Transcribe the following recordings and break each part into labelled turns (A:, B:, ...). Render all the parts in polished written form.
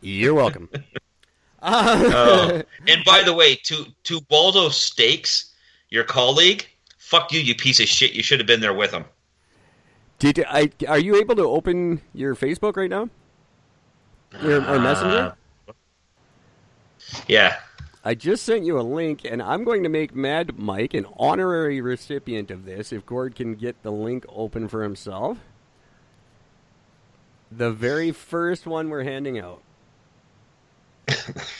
A: You're welcome.
B: And by the way, to Waldo Stakes, your colleague, fuck you, you piece of shit. You should have been there with him.
A: Are you able to open your Facebook right now? Or Messenger?
B: Yeah.
A: I just sent you a link, and I'm going to make Mad Mike an honorary recipient of this if Gord can get the link open for himself. The very first one we're handing out.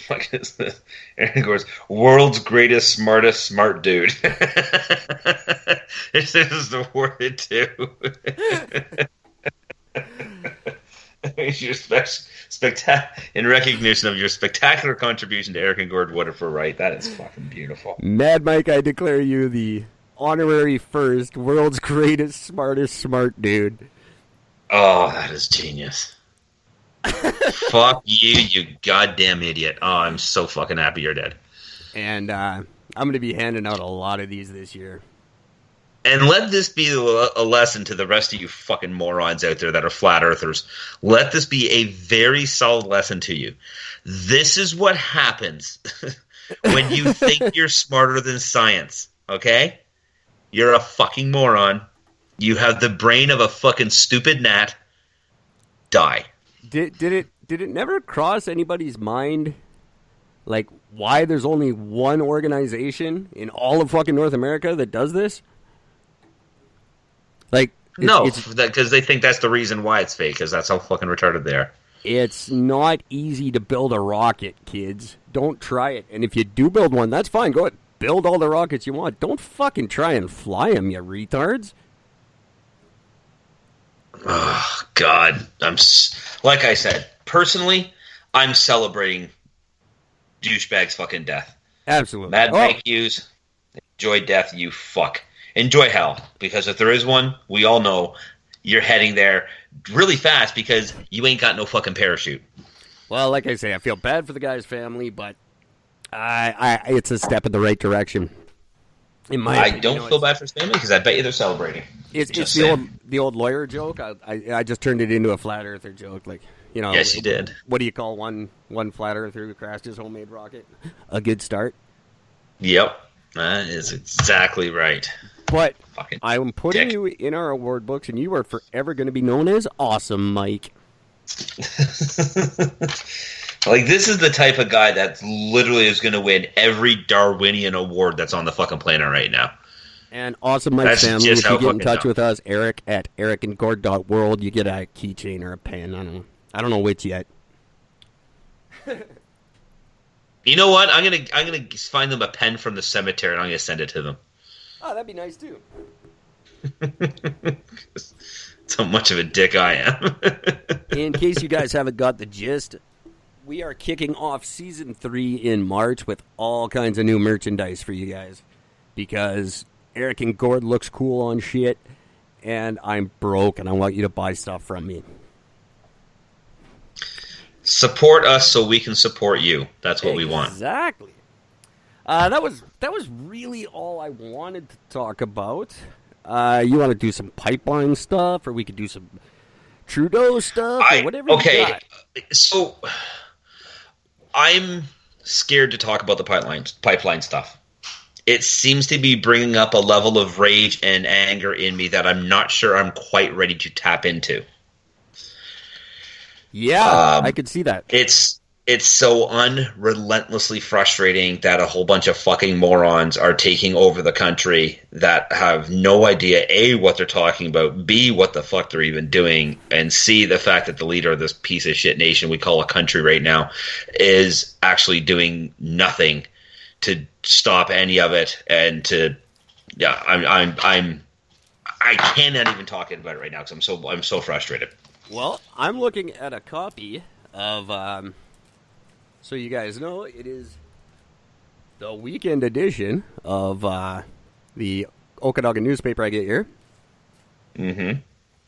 B: What is this? Aaron Gord's world's greatest, smartest, smart dude. This is the word too. In recognition of your spectacular contribution to Eric and Gord Woodiford, right? That is fucking beautiful.
A: Mad Mike, I declare you the honorary first, world's greatest, smartest, smart dude.
B: Oh, that is genius. Fuck you, you goddamn idiot. Oh, I'm so fucking happy you're dead.
A: And I'm going to be handing out a lot of these this year.
B: And let this be a lesson to the rest of you fucking morons out there that are flat earthers. Let this be a very solid lesson to you. This is what happens when you think you're smarter than science, okay? You're a fucking moron. You have the brain of a fucking stupid gnat. Die.
A: Did it never cross anybody's mind, like, why there's only one organization in all of fucking North America that does this? Like,
B: no, because they think that's the reason why it's fake, because that's how fucking retarded they are.
A: It's not easy to build a rocket, kids. Don't try it. And if you do build one, that's fine. Go ahead, build all the rockets you want. Don't fucking try and fly them, you retards.
B: Oh, God. Like I said, personally, I'm celebrating douchebag's fucking death.
A: Absolutely.
B: Mad Mike Hughes, enjoy death, you fuck. Enjoy hell, because if there is one, we all know you're heading there really fast because you ain't got no fucking parachute.
A: Well, like I say, I feel bad for the guy's family, but it's a step in the right direction.
B: I don't feel bad for his family because I bet you they're celebrating.
A: It's the old lawyer joke. I just turned it into a flat earther joke. Like, you know,
B: yes, you did.
A: What do you call one flat earther who crashed his homemade rocket? A good start.
B: Yep, that is exactly right.
A: But I'm putting you in our award books, and you are forever going to be known as Awesome Mike.
B: Like, this is the type of guy that literally is going to win every Darwinian award that's on the fucking planet right now.
A: And Awesome Mike's family, if you get in touch with us, Eric at ericandgord.world, you get a keychain or a pen. I don't know which yet.
B: You know what? I'm gonna find them a pen from the cemetery and I'm gonna send it to them.
A: Oh, that'd be nice too.
B: That's how much of a dick I am.
A: In case you guys haven't got the gist, we are kicking off Season 3 in March with all kinds of new merchandise for you guys. Because Eric and Gord looks cool on shit, and I'm broke, and I want you to buy stuff from me.
B: Support us so we can support you. That's what we want.
A: Exactly. That was really all I wanted to talk about. You want to do some pipeline stuff, or we could do some Trudeau stuff, or whatever you got.
B: So I'm scared to talk about the pipeline stuff. It seems to be bringing up a level of rage and anger in me that I'm not sure I'm quite ready to tap into.
A: Yeah, I could see that.
B: It's so unrelentlessly frustrating that a whole bunch of fucking morons are taking over the country that have no idea, A, what they're talking about, B, what the fuck they're even doing, and C, the fact that the leader of this piece of shit nation we call a country right now is actually doing nothing to stop any of it. And I cannot even talk about it right now because I'm so frustrated.
A: Well, I'm looking at a copy of so you guys know, it is the weekend edition of the Okanagan newspaper I get here.
B: Mm-hmm.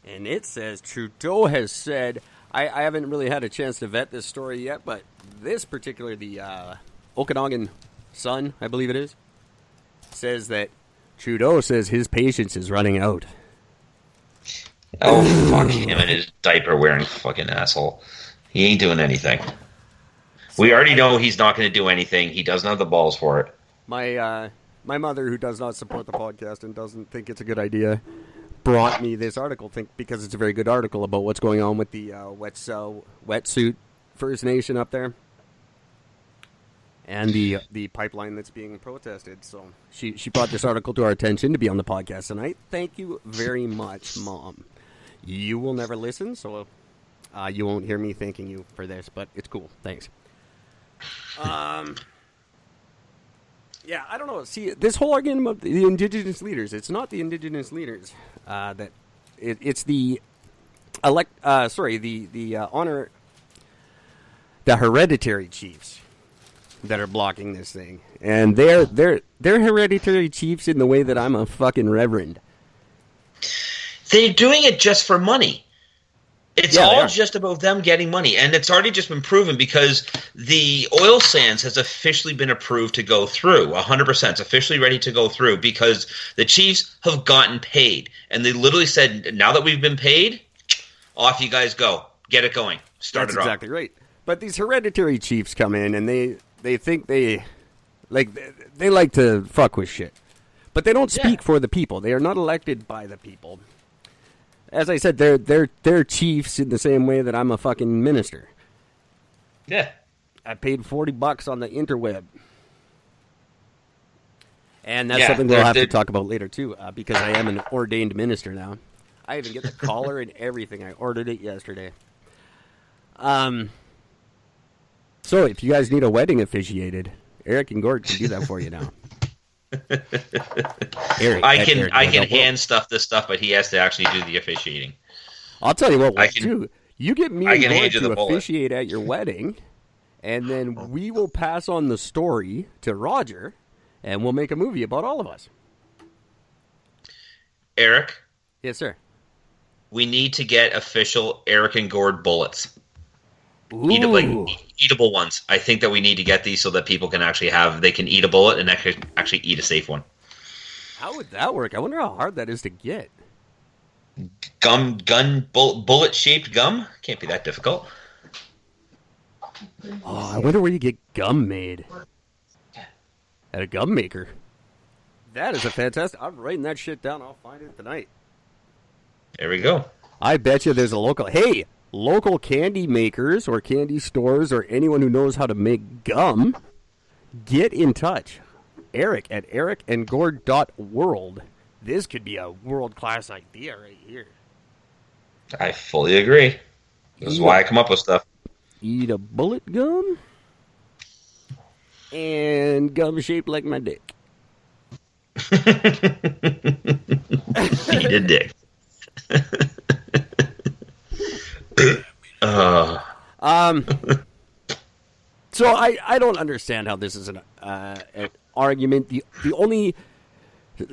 A: And it says Trudeau has said, I haven't really had a chance to vet this story yet, but this particular, the Okanagan Sun, I believe it is, says that Trudeau says his patience is running out.
B: Oh, fuck him and his diaper-wearing fucking asshole. He ain't doing anything. We already know he's not going to do anything. He doesn't have the balls for it.
A: My mother, who does not support the podcast and doesn't think it's a good idea, brought me this article because it's a very good article about what's going on with the wetsuit First Nation up there and the pipeline that's being protested. So she brought this article to our attention to be on the podcast tonight. Thank you very much, Mom. You will never listen, so you won't hear me thanking you for this, but it's cool. Thanks. Yeah, I don't know. See, this whole argument about the Indigenous leaders, it's not the Indigenous leaders it's the hereditary chiefs that are blocking this thing, and they're hereditary chiefs in the way that I'm a fucking reverend.
B: They're doing it just for money. It's all just about them getting money, and it's already just been proven because the oil sands has officially been approved to go through, 100%. It's officially ready to go through because the chiefs have gotten paid, and they literally said, now that we've been paid, off you guys go. Get it going. Start it off. That's
A: exactly right. But these hereditary chiefs come in, and they think they like to fuck with shit. But they don't speak for the people. They are not elected by the people. As I said, they're chiefs in the same way that I'm a fucking minister.
B: Yeah.
A: I paid $40 on the interweb. And that's something we'll have to talk about later, too, because I am an ordained minister now. I even get the collar and everything. I ordered it yesterday. So if you guys need a wedding officiated, Eric and Gord can do that for you now.
B: Eric, I can hand stuff this stuff, but he has to actually do the officiating.
A: I'll tell you what we'll do. You get me and Gord to
B: bullet.
A: officiate at your wedding, and then we will pass on the story to Roger, and we'll make a movie about all of us.
B: Eric?
A: Yes, sir.
B: We need to get official Eric and Gord bullets. Eatable ones. I think that we need to get these so that people can actually they can eat a bullet and actually eat a safe one.
A: How would that work? I wonder how hard that is to get.
B: Bullet-shaped gum? Can't be that difficult.
A: Oh, I wonder where you get gum made. At a gum maker. That is a fantastic... I'm writing that shit down. I'll find it tonight.
B: There we go.
A: I bet you there's a local... Hey! Local candy makers or candy stores or anyone who knows how to make gum, get in touch. Eric at ericandgord.world. This could be a world-class idea right here.
B: I fully agree. This is why I come up with stuff.
A: Eat a bullet gum and gum shaped like my dick.
B: Eat a dick.
A: So I don't understand how this is an argument. The only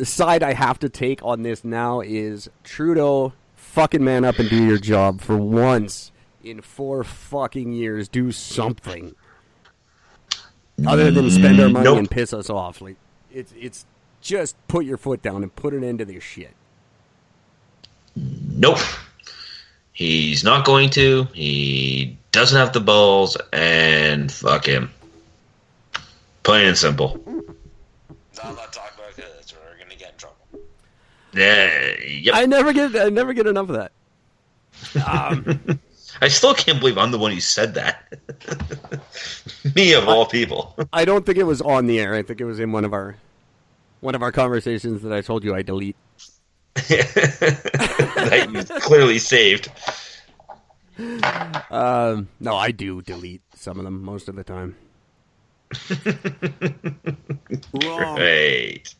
A: side I have to take on this now is Trudeau, fucking man up and do your job for once in 4 fucking years. Do something other than spend our money and piss us off. Like it's just put your foot down and put an end to this shit.
B: Nope. He's not going to. He doesn't have the balls, and fuck him. Plain and simple.
C: I'm not talking about this, or we're going to get in trouble.
B: Yep.
A: I never get enough of that.
B: I still can't believe I'm the one who said that. Me of all people.
A: I don't think it was on the air. I think it was in one of our conversations that I told you I delete.
B: That you clearly saved.
A: No, I do delete some of them most of the time.
B: Great.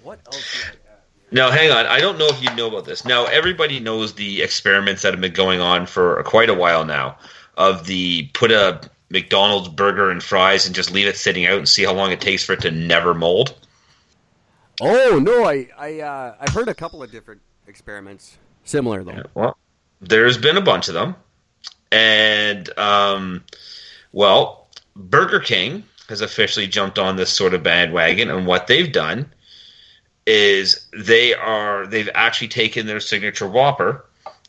A: What else do I have?
B: Now, hang on. I don't know if you know about this. Now, everybody knows the experiments that have been going on for quite a while now of the put a McDonald's burger and fries and just leave it sitting out and see how long it takes for it to never mold.
A: Oh no, I've heard a couple of different experiments similar though.
B: Yeah, well, there's been a bunch of them, and Burger King has officially jumped on this sort of bandwagon, and what they've done is they've actually taken their signature Whopper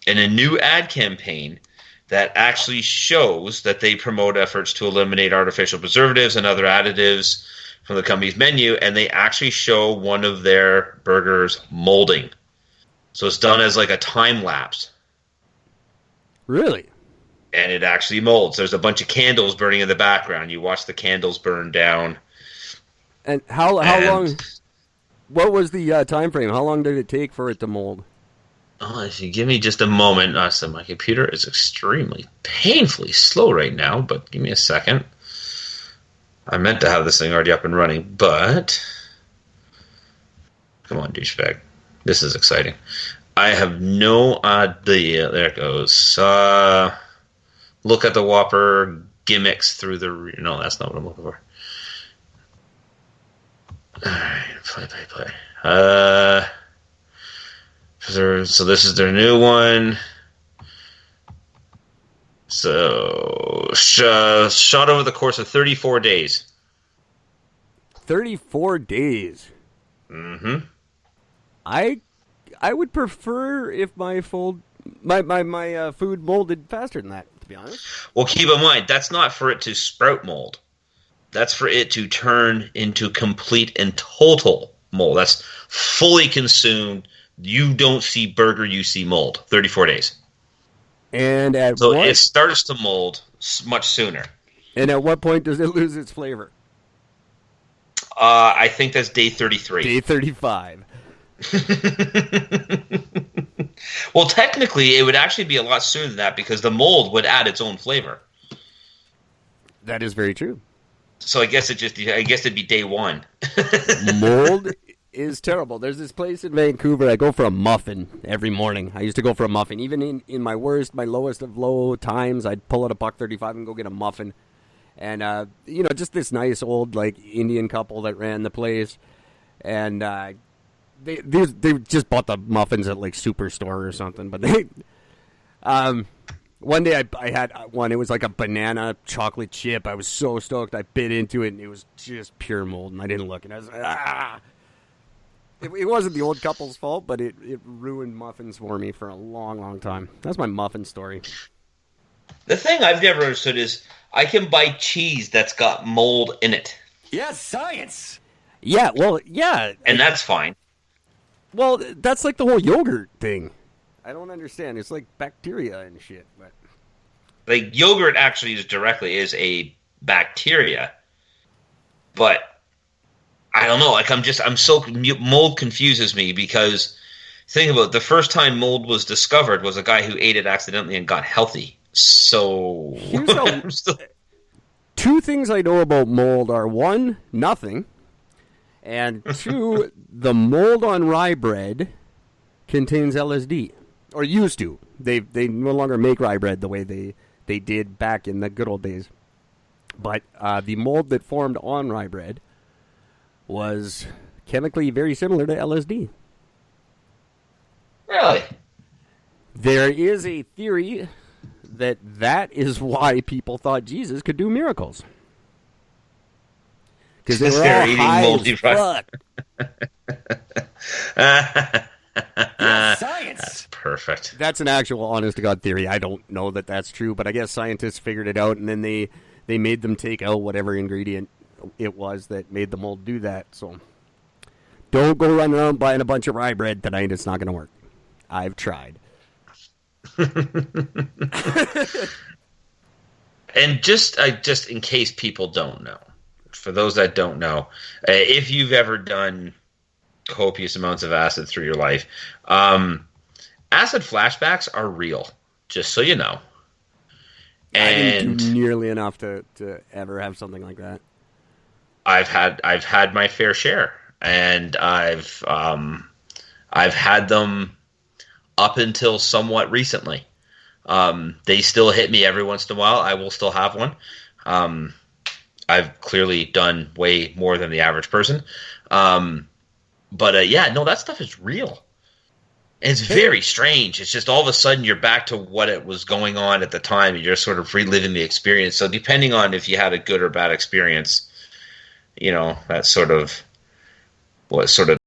B: in a new ad campaign that actually shows that they promote efforts to eliminate artificial preservatives and other additives from the company's menu, and they actually show one of their burgers molding. So it's done as like a time lapse.
A: Really?
B: And it actually molds. There's a bunch of candles burning in the background. You watch the candles burn down.
A: And how long? What was the time frame? How long did it take for it to mold?
B: Oh, if you give me just a moment. So my computer is extremely painfully slow right now, but give me a second. I meant to have this thing already up and running, but come on, douchebag. This is exciting. I have no idea. There it goes. Look at the Whopper gimmicks through the... No, that's not what I'm looking for. Alright, play. So this is their new one. So, shot over the course of 34 days.
A: 34 days?
B: Mm-hmm.
A: I would prefer if my food molded faster than that, to be honest.
B: Well, keep in mind, that's not for it to sprout mold. That's for it to turn into complete and total mold. That's fully consumed. You don't see burger, you see mold. 34 days.
A: And
B: it starts to mold much sooner.
A: And at what point does it lose its flavor?
B: I think that's day 33.
A: Day 35.
B: Well, technically, it would actually be a lot sooner than that because the mold would add its own flavor.
A: That is very true.
B: So I guess it'd be day 1.
A: Mold is terrible. There's this place in Vancouver. I go for a muffin every morning. I used to go for a muffin. Even in my lowest of low times, I'd pull out a $1.35 and go get a muffin. And, just this nice old, like, Indian couple that ran the place. And they just bought the muffins at, like, Superstore or something. But they... one day I had one. It was like a banana chocolate chip. I was so stoked. I bit into it, and it was just pure mold. And I didn't look. And I was like, ah! It wasn't the old couple's fault, but it ruined muffins for me for a long, long time. That's my muffin story.
B: The thing I've never understood is I can buy cheese that's got mold in it.
D: Yes, science!
A: Yeah, well, yeah.
B: And that's fine.
A: Well, that's like the whole yogurt thing. I don't understand. It's like bacteria and shit. But
B: like yogurt actually is a bacteria. But I don't know. Like mold confuses me because think about it, the first time mold was discovered was a guy who ate it accidentally and got healthy. So
A: two things I know about mold are one, nothing, and two, the mold on rye bread contains LSD, or used to. They no longer make rye bread the way they did back in the good old days. But the mold that formed on rye bread was chemically very similar to LSD.
B: Really?
A: There is a theory that is why people thought Jesus could do miracles. Because they were all high
B: moldy
A: as fuck.
D: Yes, science!
B: That's perfect.
A: That's an actual honest-to-God theory. I don't know that that's true, but I guess scientists figured it out, and then they made them take out whatever ingredient it was that made the mold do that. So don't go running around buying a bunch of rye bread tonight. It's not going to work. I've tried.
B: And just in case people don't know, for those that don't know, if you've ever done copious amounts of acid through your life, acid flashbacks are real, just so you know. And
A: I didn't do nearly enough to ever have something like that.
B: I've had my fair share, and I've had them up until somewhat recently. They still hit me every once in a while. I will still have one. I've clearly done way more than the average person. But yeah, no, that stuff is real. It's very strange. It's just all of a sudden you're back to what it was going on at the time, and you're sort of reliving the experience. So depending on if you had a good or bad experience, you know, that sort of what sort of